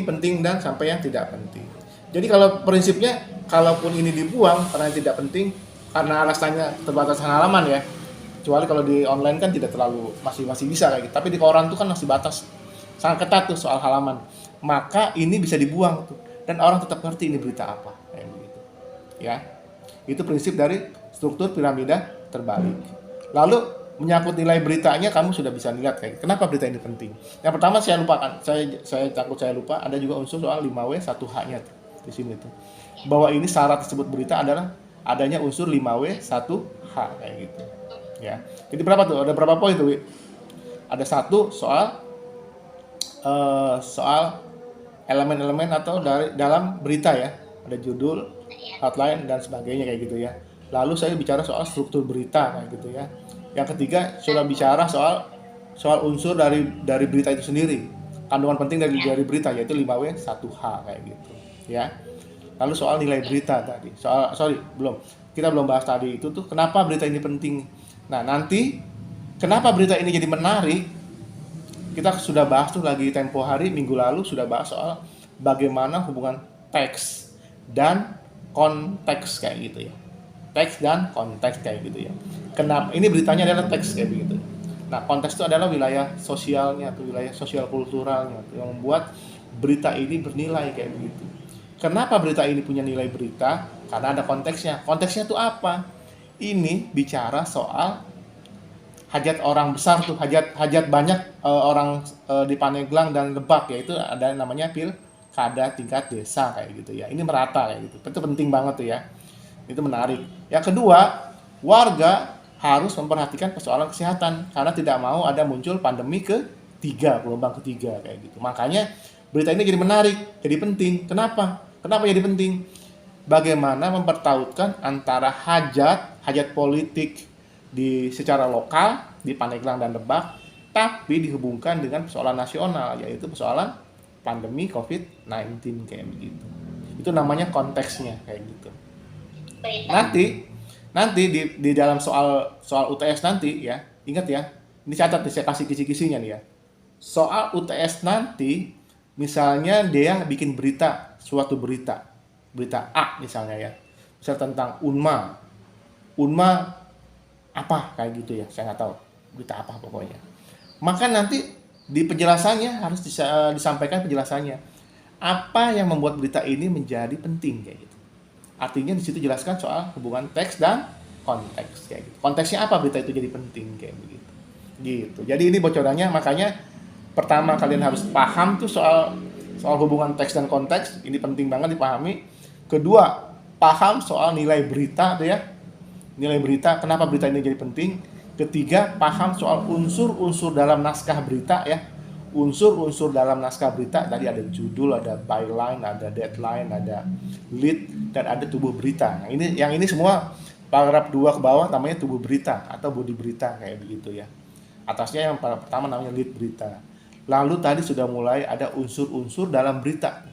penting dan sampai yang tidak penting. Jadi kalau prinsipnya, kalaupun ini dibuang karena tidak penting, karena alasannya terbatasan halaman ya. Kecuali kalau di online kan tidak terlalu, masih bisa kayak gitu. Tapi di koran tuh kan masih batas, sangat ketat tuh soal halaman. Maka ini bisa dibuang tuh, dan orang tetap ngerti ini berita apa kayak begitu. Ya, itu prinsip dari struktur piramida terbalik. Lalu menyangkut nilai beritanya, kamu sudah bisa lihat kayak kenapa berita ini penting. Yang pertama saya lupakan, saya takut saya lupa, ada juga unsur soal 5W 1H-nya tuh, di sini tuh. Bahwa ini syarat tersebut berita adalah adanya unsur 5W 1H kayak gitu. Ya. Jadi berapa tuh? Ada berapa poin tuh, Wi? Ada satu soal elemen-elemen atau dalam berita ya. Ada judul, outline dan sebagainya kayak gitu ya. Lalu saya bicara soal struktur berita kayak gitu ya. Yang ketiga sudah bicara soal unsur dari berita itu sendiri, kandungan penting dari berita yaitu 5W 1H kayak gitu ya. Lalu soal nilai berita tadi, kita belum bahas tadi itu tuh kenapa berita ini penting. Nah nanti kenapa berita ini jadi menarik, kita sudah bahas tuh lagi tempo hari minggu lalu sudah bahas soal bagaimana hubungan teks dan konteks kayak gitu ya. Teks dan konteks kayak gitu ya. Kenapa ini beritanya adalah teks kayak begitu. Nah, konteks itu adalah wilayah sosialnya atau wilayah sosial kulturalnya yang membuat berita ini bernilai kayak begitu. Kenapa berita ini punya nilai berita? Karena ada konteksnya. Konteksnya itu apa? Ini bicara soal hajat orang besar tuh, hajat banyak orang di Pandeglang dan Lebak, yaitu ada namanya pilkada tingkat desa kayak gitu ya. Ini merata kayak gitu. Itu penting banget tuh ya. Itu menarik. Yang kedua, warga harus memperhatikan persoalan kesehatan karena tidak mau ada muncul pandemi ketiga, gelombang ketiga kayak gitu. Makanya berita ini jadi menarik, jadi penting. Kenapa? Kenapa jadi penting? Bagaimana mempertautkan antara hajat politik secara lokal di Pandeglang dan Lebak, tapi dihubungkan dengan persoalan nasional, yaitu persoalan pandemi COVID-19 kayak begitu. Itu namanya konteksnya kayak gitu.
Berita.
Nanti di dalam soal UTS nanti ya, ingat ya, ini catat nih, saya kasih kisi-kisinya nih ya. Soal UTS nanti, misalnya dia bikin suatu berita A misalnya ya, misal tentang Unma apa kayak gitu ya, saya nggak tahu berita apa pokoknya. Maka nanti di penjelasannya harus disampaikan penjelasannya apa yang membuat berita ini menjadi penting kayak gitu. Artinya di situ jelaskan soal hubungan teks dan konteks kayak gitu. Konteksnya apa berita itu jadi penting kayak begitu. Gitu. Jadi ini bocorannya, makanya pertama kalian harus paham tuh soal hubungan teks dan konteks, ini penting banget dipahami. Kedua, paham soal nilai berita tuh ya. Nilai berita, kenapa berita ini jadi penting. Ketiga, paham soal unsur-unsur dalam naskah berita ya. Unsur-unsur dalam naskah berita, tadi ada judul, ada byline, ada deadline, ada lead, dan ada tubuh berita. Nah, yang ini semua paragraf 2 ke bawah namanya tubuh berita atau body berita kayak begitu ya. Atasnya yang pertama namanya lead berita. Lalu tadi sudah mulai ada unsur-unsur dalam berita.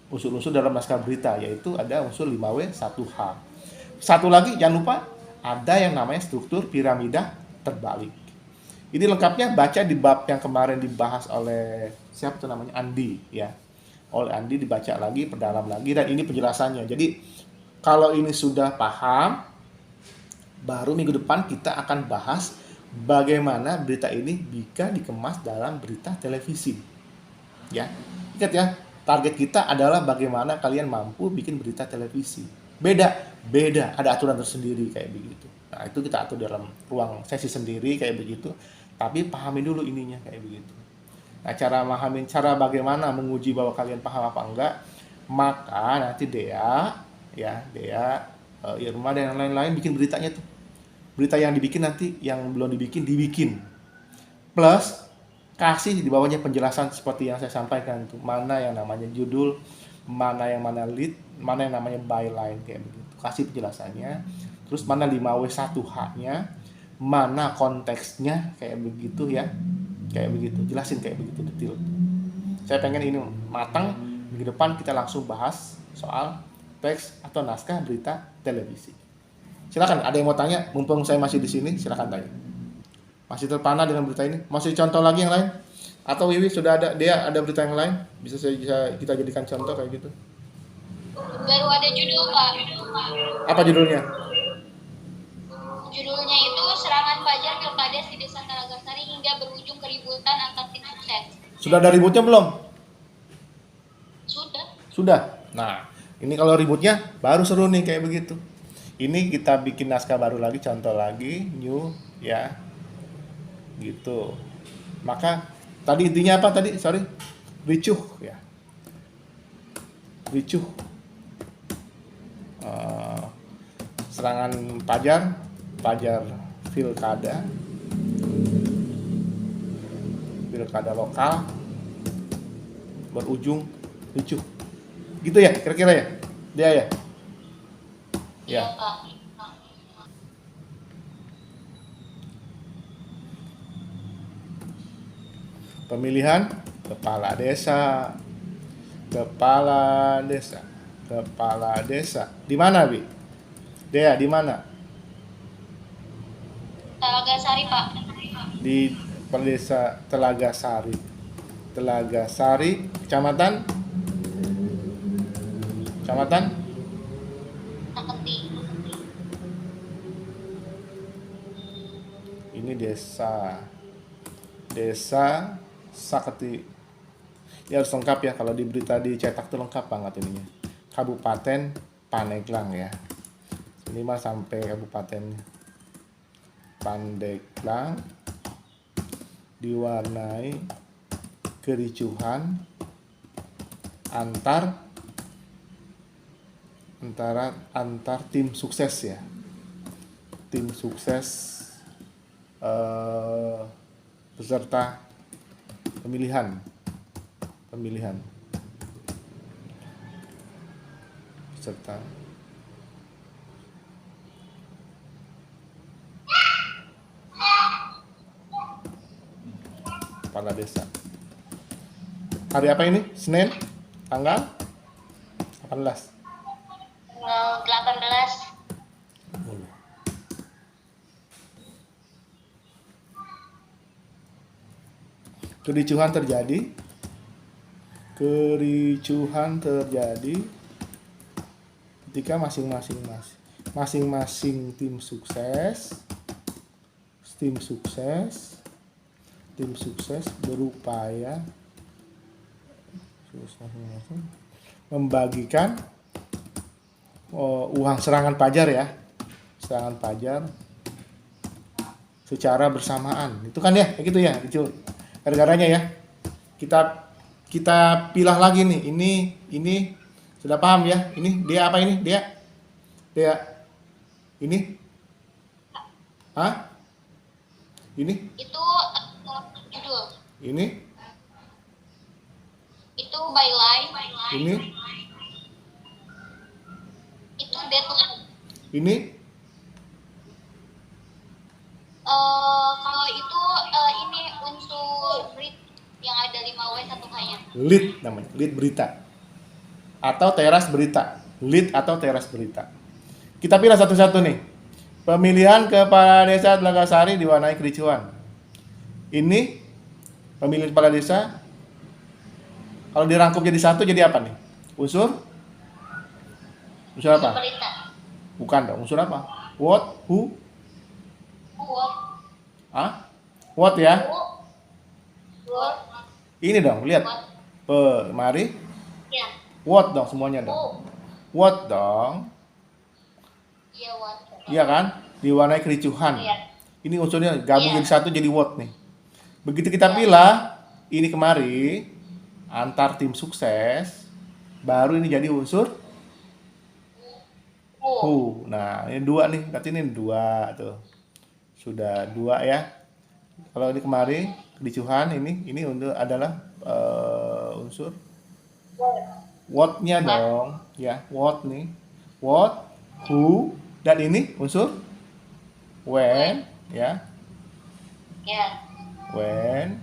Unsur-unsur dalam naskah berita, yaitu ada unsur 5W 1H. Satu lagi jangan lupa ada yang namanya struktur piramida terbalik. Ini lengkapnya baca di bab yang kemarin dibahas oleh siapa tuh namanya, Andi ya. Oleh Andi dibaca lagi, perdalam lagi, dan ini penjelasannya. Jadi kalau ini sudah paham, baru minggu depan kita akan bahas bagaimana berita ini bisa dikemas dalam berita televisi. Ya. Ingat ya, target kita adalah bagaimana kalian mampu bikin berita televisi. Beda, ada aturan tersendiri kayak begitu. Nah, itu kita atur dalam ruang sesi sendiri kayak begitu. Tapi pahami dulu ininya kayak begitu. Nah, cara bagaimana menguji bahwa kalian paham apa enggak, maka nanti Dea, Irma dan yang lain-lain bikin beritanya tuh. Berita yang dibikin nanti, yang belum dibikin. Plus kasih di bawahnya penjelasan seperti yang saya sampaikan tuh, mana yang namanya judul, mana yang lead, mana yang namanya byline kayak begitu. Kasih penjelasannya. Terus mana 5W1H-nya, mana konteksnya kayak begitu ya. Kayak begitu, jelasin kayak begitu detail. Saya pengen ini matang, minggu depan kita langsung bahas soal teks atau naskah berita televisi. Silakan, ada yang mau tanya? Mumpung saya masih di sini, silakan tanya. Masih terpana dengan berita ini? Masih contoh lagi yang lain? Atau Wiwi sudah ada berita yang lain? Bisa kita jadikan contoh kayak gitu?
Baru ada judul, Pak.
Apa judulnya?
Judulnya itu Serangan Fajar Pilkades di Desa Talagasari hingga berujung keributan antar tim sukses.
Sudah ada ributnya belum?
Sudah.
Nah, ini kalau ributnya baru seru nih kayak begitu. Ini kita bikin naskah baru lagi, contoh lagi, new ya. Gitu. Maka tadi intinya apa tadi? Sorry. Ricuh ya. Ricuh. Serangan Fajar pilkada lokal berujung ricuh. Gitu ya kira-kira ya? Dia ya? Ya. Pemilihan kepala desa. Di mana, Bi? Dea, di mana?
Talagasari, Pak.
Di Desa Talagasari. Kecamatan
Saketi.
ini desa Saketi. Ya harus lengkap ya, kalau di berita dicetak tuh lengkap banget ininya. Kabupaten Pandeglang ya. Minimal sampai kabupatennya. Pandeglang diwarnai kericuhan antar tim sukses ya, tim sukses peserta pemilihan peserta kepala desa. Hari apa ini? Senin, tanggal 18.
Tanggal 18.
Kericuhan terjadi ketika masing-masing tim sukses berupaya membagikan uang serangan pajar secara bersamaan. Itu kan ya, kayak gitu ya, itu gara-garanya ya. Kita pilah lagi nih. Ini sudah paham ya? Ini dia apa ini? Dia ini? Hah? Ini?
Itu judul.
Ini?
Itu byline.
Ini?
Itu deadline.
Ini?
Kalau itu ini unsur read yang ada 5W 1H-nya.
Lead namanya, lead berita. Atau teras berita. Lead atau teras berita. Kita pilih satu-satu nih. Pemilihan kepala desa Telagasari diwarnai kericuhan. Ini pemilihan kepala desa. Kalau dirangkum jadi satu jadi apa nih? Unsur apa?
Berita.
Bukan dong, unsur apa? What, who? What ya?
What?
Ini dong, lihat. Mari.
Ya.
What dong semuanya dong. What dong.
Iya, what.
Iya kan? Diwarnai kericuhan.
Iya.
Ini unsurnya gabung
Iya.
jadi satu jadi what nih. Begitu kita pilah ini kemari antar tim sukses, baru ini jadi unsur who. Nah, ini dua nih, berarti ini dua tuh. Sudah dua ya. Kalau ini kemari kericuhan ini untuk adalah unsur what-nya dong, ya. What nih. What, who, dan ini unsur when, ya.
Ya.
When.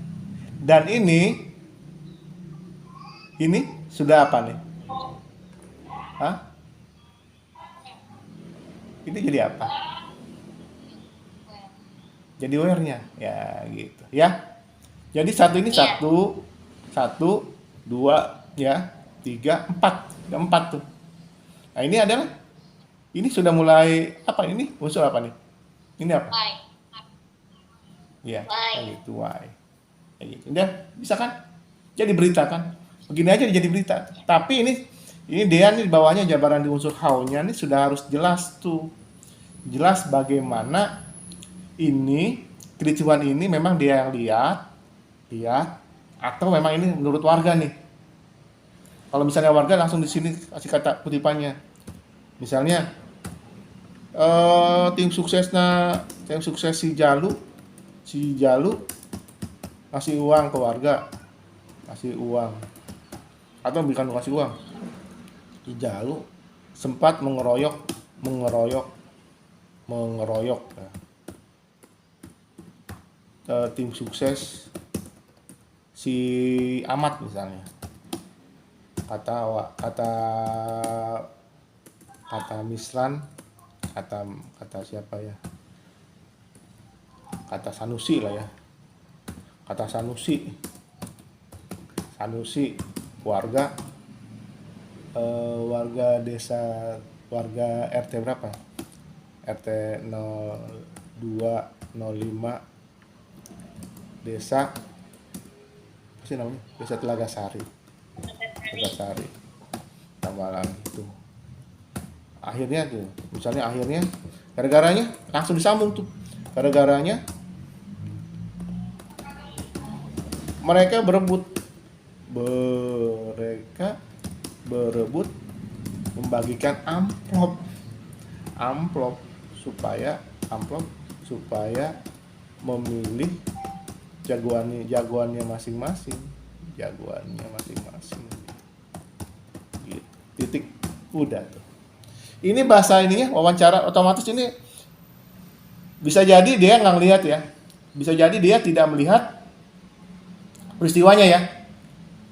Dan ini sudah apa nih? Hah? Ini jadi apa? Jadi where-nya, ya gitu, ya. Jadi satu ini satu, dua, ya, tiga, empat, ada empat tuh. Nah ini sudah mulai apa ini? Unsur apa nih? Ini apa?
Why?
Ya,
Why?
kayak gitu, why. Kayak gitu. Udah, bisa kan? Jadi berita kan? Begini aja jadi berita. Tapi ini dia nih di bawahnya jabaran di unsur how-nya nih sudah harus jelas tuh. Jelas bagaimana ini kericuhan ini memang dia yang lihat atau memang ini menurut warga nih. Kalau misalnya warga langsung di sini kasih kata kutipannya. Misalnya tim sukses si Jalu kasih uang ke warga, kasih uang atau bukan kasih uang. Si Jalu sempat mengeroyok tim sukses si Ahmad misalnya. Kata Mislan, kata siapa ya? Kata Sanusi lah ya. Kata Sanusi warga desa, warga RT berapa? RT 02 05 desa apa sih namanya? Desa Telagasari. Tambalan itu. Akhirnya tuh, misalnya gara-garanya langsung disambung tuh. Gara-garanya mereka berebut membagikan amplop supaya memilih jagoannya masing-masing. Gitu. Titik, udah tuh. Ini bahasa ininya wawancara otomatis ini bisa jadi dia nggak ngelihat ya, bisa jadi dia tidak melihat peristiwanya ya,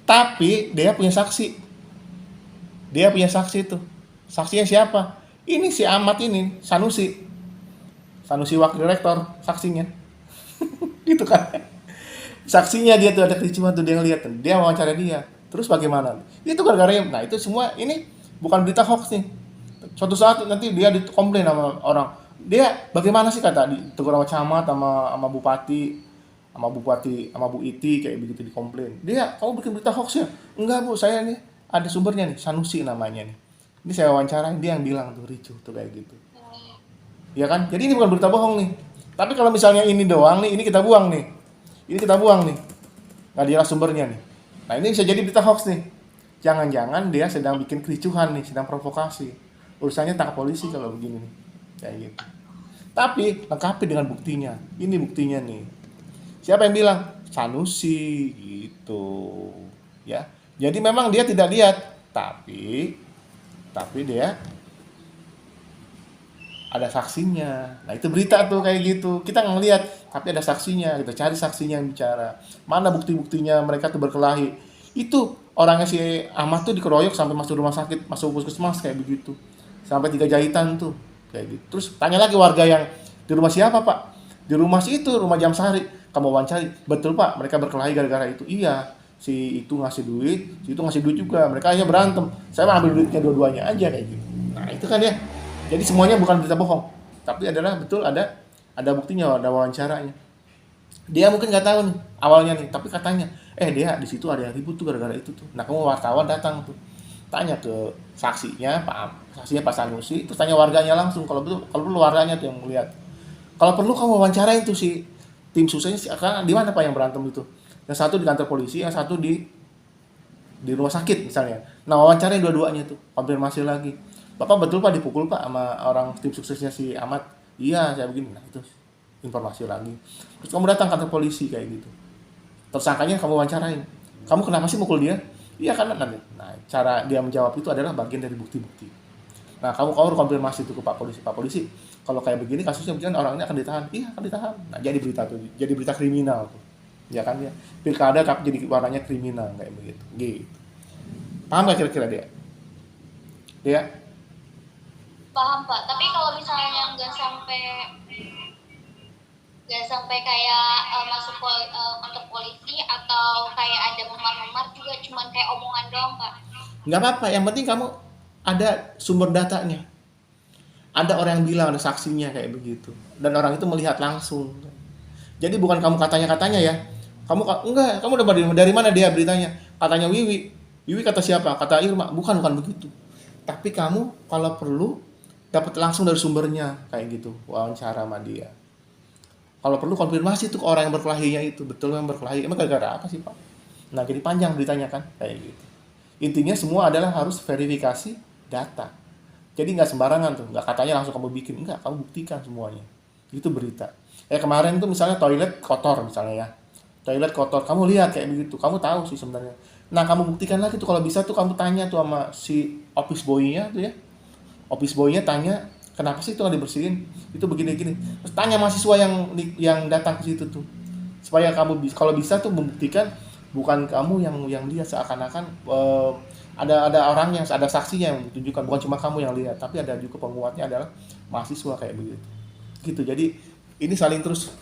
tapi dia punya saksi tuh. Saksinya siapa? Ini si Ahmad ini, Sanusi wakil rektor, saksinya. Gitu kan. Saksinya dia tuh ada kericuhan tuh, dia ngeliat, dia wawancara dia. Terus bagaimana? Itu gara-gara, nah itu semua ini bukan berita hoax nih. Suatu saat nanti dia dikomplain sama orang. Dia bagaimana sih kata ditegur sama camat, sama bupati, sama Bu Iti kayak begitu dikomplain. Dia, kamu bikin berita hoax ya? Enggak Bu, saya nih ada sumbernya nih, Sanusi namanya nih. Ini saya wawancara, dia yang bilang tuh ricuh tuh kayak gitu. Ya kan? Jadi ini bukan berita bohong nih. Tapi kalau misalnya ini doang nih, ini kita buang nih. Nggak jelas sumbernya nih. Nah ini bisa jadi berita hoax nih. Jangan-jangan dia sedang bikin kericuhan nih, sedang provokasi. Urusannya tangkap polisi kalau begini nih. Kayak gitu. Tapi lengkapi dengan buktinya. Ini buktinya nih. Siapa yang bilang? Sanusi gitu. Ya. Jadi memang dia tidak lihat, tapi dia ada saksinya. Nah itu berita tuh kayak gitu. Kita nggak ngeliat, tapi ada saksinya. Kita cari saksinya yang bicara. Mana bukti-buktinya mereka tuh berkelahi. Itu orangnya si Ahmad tuh dikeroyok sampai masuk rumah sakit, masuk puskesmas kayak begitu. Sampai 3 jahitan tuh kayak gitu. Terus tanya lagi warga yang di rumah siapa Pak? Di rumah si itu, rumah Jamsari. Kamu wawancari, betul Pak, mereka berkelahi gara-gara itu. Iya, si itu ngasih duit, si itu ngasih duit juga. Mereka hanya berantem. Saya mau ambil duitnya dua-duanya aja kayak gitu. Nah itu kan ya. Jadi semuanya bukan berita bohong, tapi adalah betul ada buktinya, ada wawancaranya. Dia mungkin nggak tahu nih awalnya nih, tapi katanya, dia di situ ada yang ribut tuh gara-gara itu tuh. Nah kamu wartawan datang tuh, tanya ke saksinya Pak Sanusi, terus tanya warganya langsung. Kalau perlu warganya tuh yang melihat. Kalau perlu kamu wawancarain tuh si tim suksesnya, karena di mana Pak yang berantem itu? Yang satu di kantor polisi, yang satu di rumah sakit misalnya. Nah wawancarain dua-duanya tuh, konfirmasi lagi. Bapak betul Pak dipukul Pak sama orang tim suksesnya si Ahmad? Iya saya begini. Nah itu informasi lagi. Terus kamu datang kantor polisi kayak gitu. Tersangkanya kamu wawancarain. Kamu kenapa sih mukul dia? Iya karena nanti. Nah cara dia menjawab itu adalah bagian dari bukti-bukti. Nah kamu konfirmasi itu ke Pak Polisi. Kalau kayak begini kasusnya begini orang ini akan ditahan. Iya akan ditahan. Nah jadi berita tuh, jadi berita kriminal tuh. Ya kan ya. Pilkada tapi jadi warnanya kriminal kayak begitu. Gitu. Paham gak kira-kira dia? Dia?
Paham Pak, tapi kalau misalnya nggak sampai kayak masuk kantor polisi atau kayak ada memar-memar juga cuman kayak omongan doang Pak.
Nggak apa-apa, yang penting kamu ada sumber datanya. Ada orang yang bilang, ada saksinya kayak begitu. Dan orang itu melihat langsung. Jadi bukan kamu katanya ya. Kamu udah dari mana dia beritanya? Katanya Wiwi kata siapa? Kata Irma. Bukan begitu. Tapi kamu kalau perlu dapat langsung dari sumbernya kayak gitu, wawancara sama dia. Kalau perlu konfirmasi tuh ke orang yang berkelahinya itu, betul yang berkelahi. Emang gara-gara apa sih Pak? Nah jadi panjang beritanya kan kayak gitu. Intinya semua adalah harus verifikasi data. Jadi nggak sembarangan tuh, nggak katanya langsung kamu bikin, enggak, kamu buktikan semuanya. Itu berita. Kemarin tuh misalnya toilet kotor misalnya ya. Toilet kotor, kamu lihat kayak begitu, kamu tahu sih sebenarnya. Nah kamu buktikan lagi tuh, kalau bisa tuh kamu tanya tuh sama si office boy-nya tuh ya. Office boy-nya tanya, kenapa sih itu nggak dibersihin? Itu begini-gini. Terus tanya mahasiswa yang datang ke situ tuh. Supaya kamu kalau bisa tuh membuktikan bukan kamu yang lihat, seakan-akan ada orang yang ada saksinya yang ditunjukkan, bukan cuma kamu yang lihat, tapi ada juga penguatnya adalah mahasiswa kayak begitu. Gitu. Jadi ini saling terus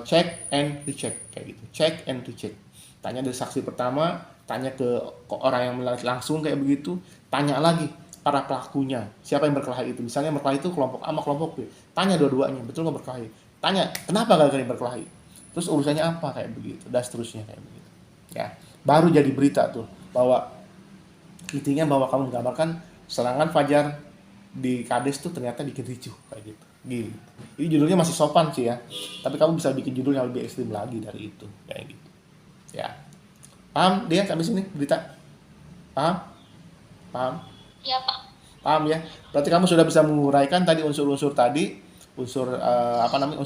check and recheck kayak gitu. Check and recheck. Tanya dari saksi pertama, tanya ke orang yang melihat langsung kayak begitu, tanya lagi para pelakunya, siapa yang berkelahi itu. Misalnya berkelahi itu kelompok A sama kelompok B. Tanya dua-duanya, betul nggak berkelahi? Tanya, kenapa gara-gara berkelahi? Terus urusannya apa kayak begitu, dan seterusnya kayak begitu. Ya, baru jadi berita tuh bahwa intinya bahwa kamu menggambarkan serangan Fajar di Kades tuh ternyata bikin ricuh kayak gitu. Gitu. Ini judulnya masih sopan sih ya, tapi kamu bisa bikin judul yang lebih ekstrim lagi dari itu, kayak gitu. Ya, paham dia sampai sini berita? Paham? Paham?
Iya Pak.
Paham ya? Berarti kamu sudah bisa menguraikan tadi unsur-unsur tadi, unsur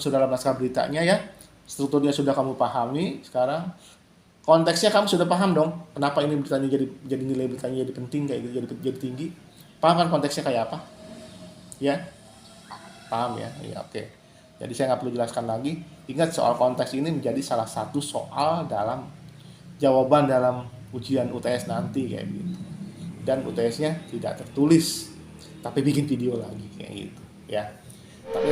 dalam naskah beritanya ya. Strukturnya sudah kamu pahami sekarang. Konteksnya kamu sudah paham dong. Kenapa ini beritanya jadi nilai beritanya jadi penting kayak gitu, jadi tinggi. Paham kan konteksnya kayak apa? Ya? Paham ya? Iya, oke. Jadi saya nggak perlu jelaskan lagi. Ingat soal konteks ini menjadi salah satu soal dalam jawaban dalam ujian UTS nanti kayak gitu. Dan UTS-nya tidak tertulis, tapi bikin video lagi kayak gitu ya. Tapi